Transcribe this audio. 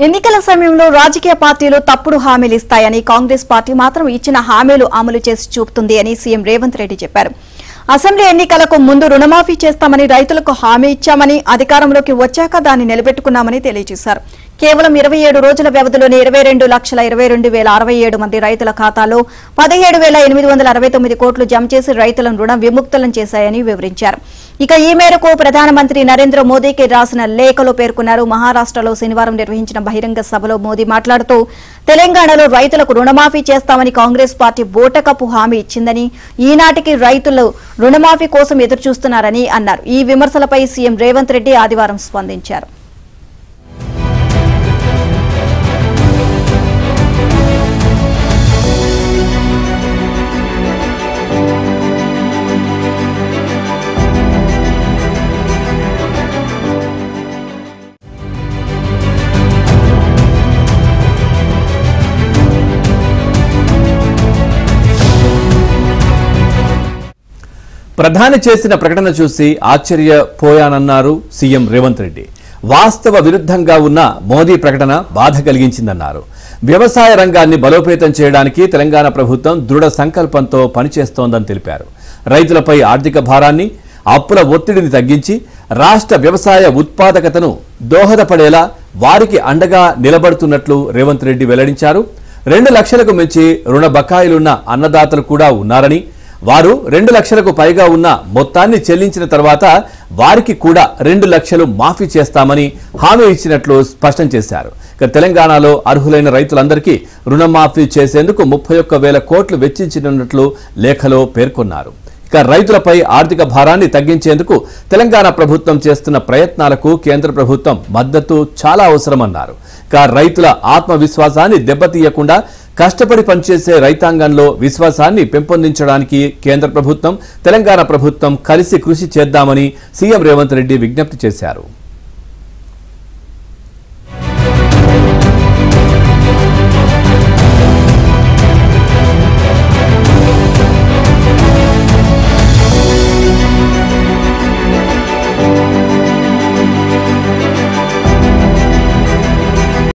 ఎన్నికల సమయంలో రాజకీయ పార్టీలు తప్పుడు హామీలు ఇస్తాయని కాంగ్రెస్ పార్టీ మాత్రం ఇచ్చిన హామీలు అమలు చేసి చూపుతుంది అని సీఎం రేవంత్ రెడ్డి చెప్పారు. అసెంబ్లీ ఎన్నికలకు ముందు రుణమాఫీ చేస్తామని రైతులకు హామీ ఇచ్చామని, అధికారంలోకి వచ్చాక దాన్ని నిలబెట్టుకున్నామని తెలియజేశారు. కేవలం 27 రోజుల వ్యవధిలోనే 22,22,067 మంది రైతుల ఖాతాలో 17,869 కోట్లు జమ చేసి రైతులను రుణ విముక్తులను చేశాయని వివరించారు. ఇక ఈ మేరకు ప్రధానమంత్రి నరేంద్ర మోదీకి రాసిన లేఖలో పేర్కొన్నారు. మహారాష్ట్రలో శనివారం నిర్వహించిన బహిరంగ సభలో మోదీ మాట్లాడుతూ తెలంగాణలో రైతులకు రుణమాఫీ చేస్తామని కాంగ్రెస్ పార్టీ బోటకపు హామీ ఇచ్చిందని, ఈనాటికి రైతులు రుణమాఫీ కోసం ఎదురుచూస్తున్నారని అన్నారు. ఈ విమర్శలపై సీఎం రేవంత్ రెడ్డి ఆదివారం స్పందించారు. ప్రధాని చేసిన ప్రకటన చూసి ఆశ్చర్యపోయానన్నారు సీఎం రేవంత్ రెడ్డి. వాస్తవ విరుద్ధంగా ఉన్న మోదీ ప్రకటన బాధ కలిగించిందన్నారు. వ్యవసాయ రంగాన్ని బలోపేతం చేయడానికి తెలంగాణ ప్రభుత్వం దృఢ సంకల్పంతో పనిచేస్తోందని తెలిపారు. రైతులపై ఆర్థిక భారాన్ని, అప్పుల ఒత్తిడిని తగ్గించి రాష్ట్ర వ్యవసాయ ఉత్పాదకతను దోహదపడేలా వారికి అండగా నిలబడుతున్నట్లు రేవంత్ రెడ్డి వెల్లడించారు. 2 లక్షలకు మించి రుణ బకాయిలున్న అన్నదాతలు కూడా ఉన్నారని, వారు 2 లక్షలకు పైగా ఉన్న మొత్తాన్ని చెల్లించిన తర్వాత వారికి కూడా 2 లక్షలు మాఫీ చేస్తామని హామీ ఇచ్చినట్లు స్పష్టం చేశారు. తెలంగాణలో అర్హులైన రైతులందరికీ రుణమాఫీ చేసేందుకు 31,000 కోట్లు వెచ్చించనున్నట్లు లేఖలో పేర్కొన్నారు. ఇక రైతులపై ఆర్థిక భారాన్ని తగ్గించేందుకు తెలంగాణ ప్రభుత్వం చేస్తున్న ప్రయత్నాలకు కేంద్ర ప్రభుత్వం మద్దతు చాలా అవసరమన్నారు. ఇక రైతుల ఆత్మవిశ్వాసాన్ని దెబ్బతీయకుండా కష్టపడి పనిచేసే రైతాంగంలో విశ్వాసాన్ని పెంపొందించడానికి కేంద్ర ప్రభుత్వం, తెలంగాణ ప్రభుత్వం కలిసి కృషి చేద్దామని సీఎం రేవంత్ రెడ్డి విజ్ఞప్తి చేశారు.